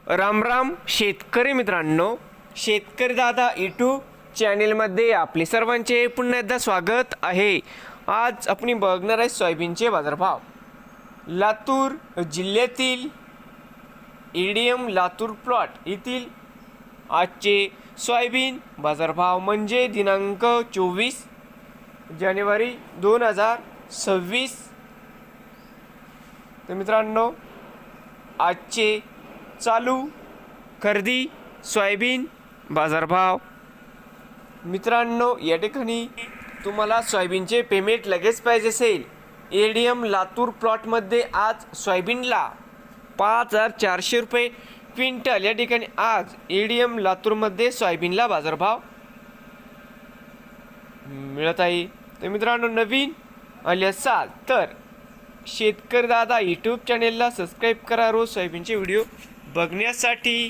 राम राम शेतकरी मित्रांनो, शेतकरी दादा यूट्यूब चॅनेलमध्ये आपले सर्वांचे पुन्हा एकदा स्वागत आहे। आज आपण बघणार आहे सोयाबीनचे बाजारभाव। लातूर जिल्ह्यातील एडीएम लातूर प्लॉट येथील आजचे सोयाबीन बाजारभाव म्हणजे दिनांक 24 जानेवारी 2026। तर मित्रांनो, आजचे चालू खरेदी सोयाबीन बाजारभाव। मित्रांनो, या ठिकाणी तुम्हाला सोयाबीनचे पेमेंट लगेच पाहिजे असेल, एडीएम लातूर प्लॉटमध्ये आज सोयाबीनला 5400 रुपये क्विंटल या ठिकाणी आज एडीएम लातूरमध्ये सोयाबीनला बाजारभाव मिळत आहे। तर मित्रांनो, नवीन आले असाल तर शेतकरी दादा यूट्यूब चॅनेलला सबस्क्राईब करा रोज सोयाबीनचे व्हिडिओ बघण्यासाठी।